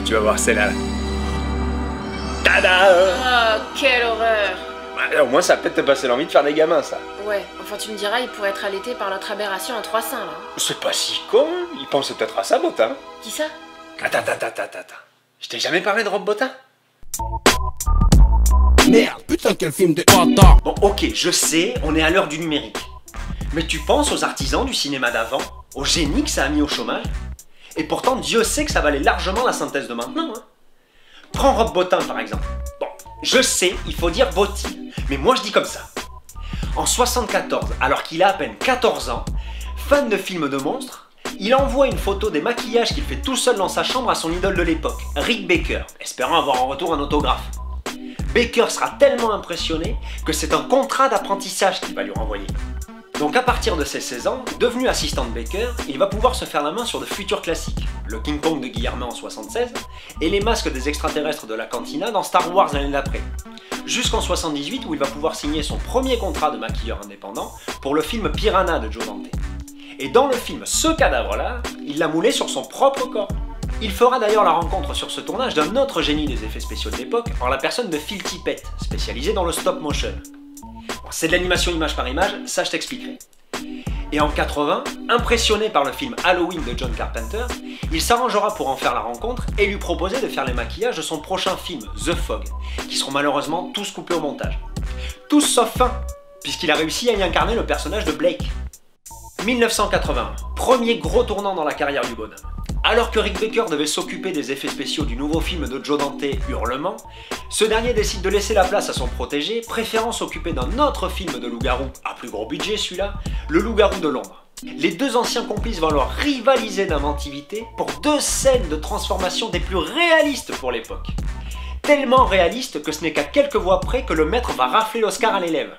Et tu vas voir, c'est là. Tada! Oh, quelle horreur! Au moins, ça va peut-être te passer l'envie de faire des gamins, ça. Ouais, enfin tu me diras, il pourrait être allaité par notre aberration à 3 seins, là. C'est pas si con, il pense peut-être à ça, Botin. Qui ça? Attends. Je t'ai jamais parlé de Rob Botin? Merde, putain, quel film de bâtard. Bon, ok, je sais, on est à l'heure du numérique. Mais tu penses aux artisans du cinéma d'avant, aux génies que ça a mis au chômage? Et pourtant, Dieu sait que ça valait largement la synthèse de maintenant. Hein. Prends Rob Bottin, par exemple. Bon, je sais, il faut dire Botti, mais moi je dis comme ça. En 74, alors qu'il a à peine 14 ans, fan de films de monstres, il envoie une photo des maquillages qu'il fait tout seul dans sa chambre à son idole de l'époque, Rick Baker, espérant avoir en retour un autographe. Baker sera tellement impressionné que c'est un contrat d'apprentissage qu'il va lui renvoyer. Donc à partir de ses 16 ans, devenu assistant de Baker, il va pouvoir se faire la main sur de futurs classiques, le King Kong de Guillermin en 76 et les masques des extraterrestres de la Cantina dans Star Wars l'année d'après. Jusqu'en 78 où il va pouvoir signer son premier contrat de maquilleur indépendant pour le film Piranha de Joe Dante. Et dans le film Ce cadavre-là, il l'a moulé sur son propre corps. Il fera d'ailleurs la rencontre sur ce tournage d'un autre génie des effets spéciaux de l'époque, en la personne de Phil Tippett, spécialisé dans le stop motion. Bon, c'est de l'animation image par image, ça je t'expliquerai. Et en 80, impressionné par le film Halloween de John Carpenter, il s'arrangera pour en faire la rencontre et lui proposer de faire les maquillages de son prochain film, The Fog, qui seront malheureusement tous coupés au montage. Tous sauf un, puisqu'il a réussi à y incarner le personnage de Blake. 1981, premier gros tournant dans la carrière du bonhomme. Alors que Rick Baker devait s'occuper des effets spéciaux du nouveau film de Joe Dante, Hurlement, ce dernier décide de laisser la place à son protégé, préférant s'occuper d'un autre film de loup-garou, à plus gros budget celui-là, Le Loup-garou de Londres. Les deux anciens complices vont alors rivaliser d'inventivité pour deux scènes de transformation des plus réalistes pour l'époque. Tellement réalistes que ce n'est qu'à quelques voix près que le maître va rafler l'Oscar à l'élève.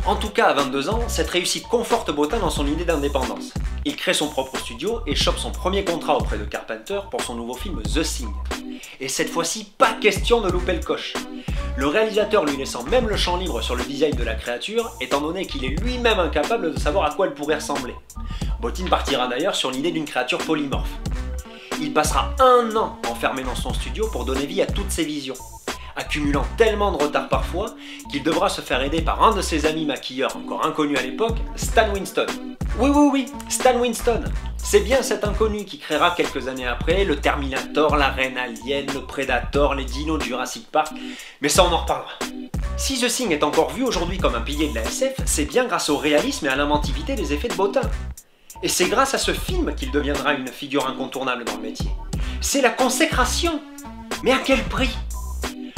En tout cas, à 22 ans, cette réussite conforte Bottin dans son idée d'indépendance. Il crée son propre studio et chope son premier contrat auprès de Carpenter pour son nouveau film The Thing. Et cette fois-ci, pas question de louper le coche. Le réalisateur lui laissant même le champ libre sur le design de la créature, étant donné qu'il est lui-même incapable de savoir à quoi elle pourrait ressembler. Bottin partira d'ailleurs sur l'idée d'une créature polymorphe. Il passera 1 an enfermé dans son studio pour donner vie à toutes ses visions, accumulant tellement de retard parfois qu'il devra se faire aider par un de ses amis maquilleurs encore inconnu à l'époque, Stan Winston. Oui, Stan Winston. C'est bien cet inconnu qui créera quelques années après le Terminator, la Reine Alien, le Predator, les dinos de Jurassic Park, mais ça on en reparlera. Si The Thing est encore vu aujourd'hui comme un pilier de la SF, c'est bien grâce au réalisme et à l'inventivité des effets de Bottin. Et c'est grâce à ce film qu'il deviendra une figure incontournable dans le métier. C'est la consécration. Mais à quel prix ?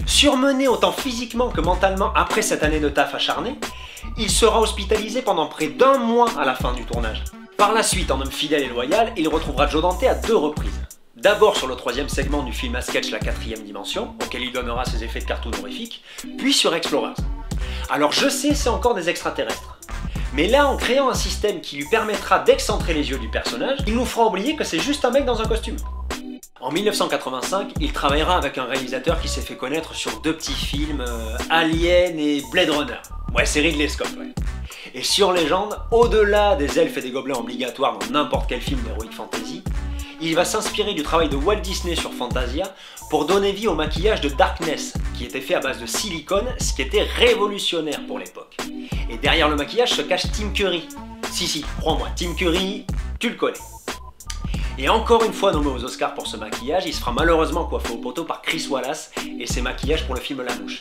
Surmené autant physiquement que mentalement après cette année de taf acharné, il sera hospitalisé pendant près d'1 mois à la fin du tournage. Par la suite, en homme fidèle et loyal, il retrouvera Joe Dante à 2 reprises. D'abord sur le 3e segment du film à sketch La 4e dimension, auquel il donnera ses effets de cartoon horrifiques, puis sur Explorers. Alors je sais, c'est encore des extraterrestres. Mais là, en créant un système qui lui permettra d'excentrer les yeux du personnage, il nous fera oublier que c'est juste un mec dans un costume. En 1985, il travaillera avec un réalisateur qui s'est fait connaître sur 2 petits films, Alien et Blade Runner. Ouais, c'est Ridley Scott, ouais. Et sur Légende, au-delà des elfes et des gobelins obligatoires dans n'importe quel film d'heroic fantasy, il va s'inspirer du travail de Walt Disney sur Fantasia pour donner vie au maquillage de Darkness, qui était fait à base de silicone, ce qui était révolutionnaire pour l'époque. Et derrière le maquillage se cache Tim Curry. Si, crois-moi, Tim Curry, tu le connais. Et encore une fois nommé aux Oscars pour ce maquillage, il se fera malheureusement coiffé au poteau par Chris Wallace et ses maquillages pour le film La Mouche.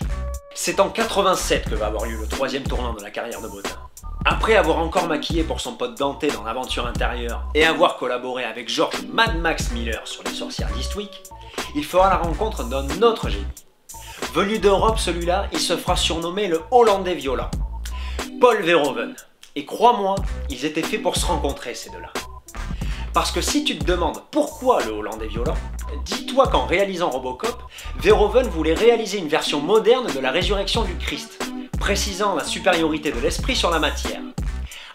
C'est en 87 que va avoir lieu le 3e tournant de la carrière de Bottin. Après avoir encore maquillé pour son pote Dante dans L'Aventure intérieure et avoir collaboré avec George Mad Max Miller sur Les Sorcières d'Eastwick, il fera la rencontre d'un autre génie. Venu d'Europe celui-là, il se fera surnommer le Hollandais violent. Paul Verhoeven. Et crois-moi, ils étaient faits pour se rencontrer ces deux-là. Parce que si tu te demandes pourquoi le Hollandais violent, dis-toi qu'en réalisant Robocop, Verhoeven voulait réaliser une version moderne de la résurrection du Christ, précisant la supériorité de l'esprit sur la matière.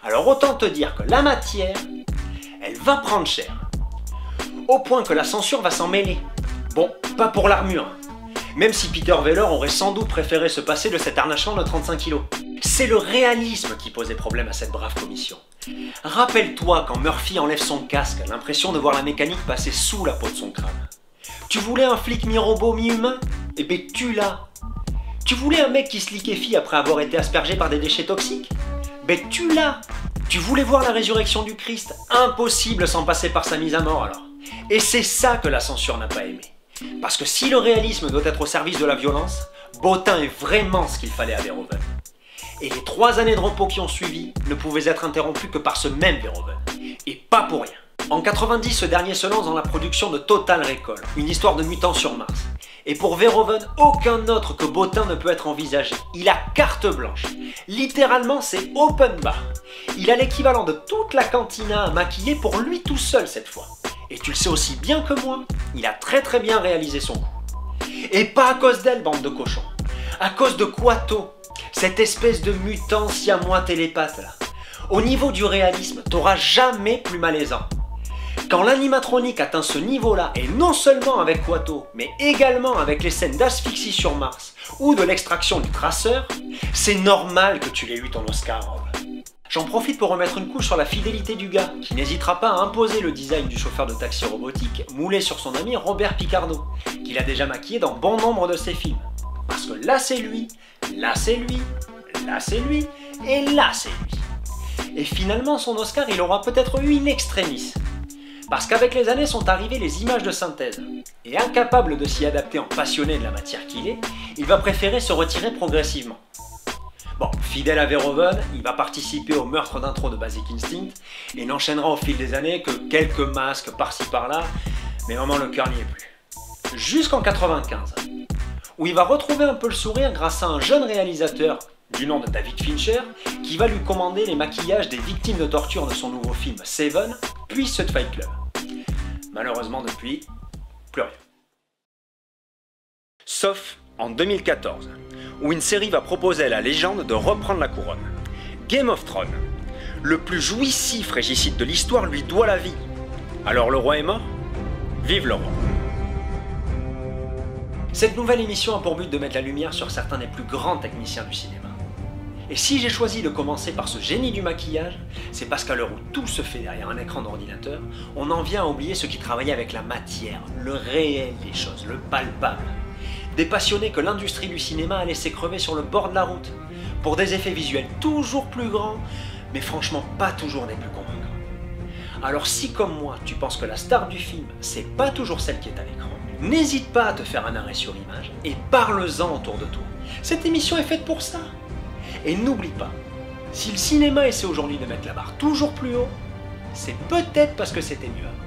Alors autant te dire que la matière, elle va prendre cher. Au point que la censure va s'en mêler. Bon, pas pour l'armure, même si Peter Weller aurait sans doute préféré se passer de cet harnachement de 35 kg. C'est le réalisme qui posait problème à cette brave commission. Rappelle-toi quand Murphy enlève son casque, l'impression de voir la mécanique passer sous la peau de son crâne. Tu voulais un flic mi-robot, mi-humain? Eh ben tu l'as. Tu voulais un mec qui se liquéfie après avoir été aspergé par des déchets toxiques? Ben tu l'as. Tu voulais voir la résurrection du Christ? Impossible sans passer par sa mise à mort alors. Et c'est ça que la censure n'a pas aimé. Parce que si le réalisme doit être au service de la violence, Bottin est vraiment ce qu'il fallait à Verhoeven. Et les 3 années de repos qui ont suivi ne pouvaient être interrompues que par ce même Verhoeven. Et pas pour rien. En 90, ce dernier se lance dans la production de Total Recall, une histoire de mutants sur Mars. Et pour Verhoeven, aucun autre que Bottin ne peut être envisagé. Il a carte blanche. Littéralement, c'est open bar. Il a l'équivalent de toute la cantina à maquiller pour lui tout seul cette fois. Et tu le sais aussi bien que moi, il a très bien réalisé son coup. Et pas à cause d'elle, bande de cochons. À cause de Kuato, cette espèce de mutant siamois télépathe là. Au niveau du réalisme, t'auras jamais plus malaisant. Quand l'animatronique atteint ce niveau-là, et non seulement avec Kuato, mais également avec les scènes d'asphyxie sur Mars ou de l'extraction du traceur, c'est normal que tu l'aies eu ton Oscar, Rob. J'en profite pour remettre une couche sur la fidélité du gars, qui n'hésitera pas à imposer le design du chauffeur de taxi robotique, moulé sur son ami Robert Picardo, qu'il a déjà maquillé dans bon nombre de ses films. Parce que là c'est lui, là c'est lui, là c'est lui, et là c'est lui. Et finalement son Oscar il aura peut-être eu in extremis. Parce qu'avec les années sont arrivées les images de synthèse. Et incapable de s'y adapter en passionné de la matière qu'il est, il va préférer se retirer progressivement. Bon, fidèle à Verhoeven, il va participer au meurtre d'intro de Basic Instinct et n'enchaînera au fil des années que quelques masques par-ci par-là, mais vraiment le cœur n'y est plus. Jusqu'en 95, où il va retrouver un peu le sourire grâce à un jeune réalisateur du nom de David Fincher, qui va lui commander les maquillages des victimes de torture de son nouveau film Seven, puis ceux de Fight Club. Malheureusement depuis, plus rien. Sauf en 2014, où une série va proposer à la légende de reprendre la couronne. Game of Thrones, le plus jouissif régicide de l'histoire, lui doit la vie. Alors le roi est mort? Vive le roi! Cette nouvelle émission a pour but de mettre la lumière sur certains des plus grands techniciens du cinéma. Et si j'ai choisi de commencer par ce génie du maquillage, c'est parce qu'à l'heure où tout se fait derrière un écran d'ordinateur, on en vient à oublier ceux qui travaillaient avec la matière, le réel des choses, le palpable. Des passionnés que l'industrie du cinéma a laissé crever sur le bord de la route, pour des effets visuels toujours plus grands, mais franchement pas toujours des plus convaincants. Alors si comme moi, tu penses que la star du film, c'est pas toujours celle qui est à l'écran, n'hésite pas à te faire un arrêt sur l'image et parle-en autour de toi. Cette émission est faite pour ça. Et n'oublie pas, si le cinéma essaie aujourd'hui de mettre la barre toujours plus haut, c'est peut-être parce que c'était mieux avant.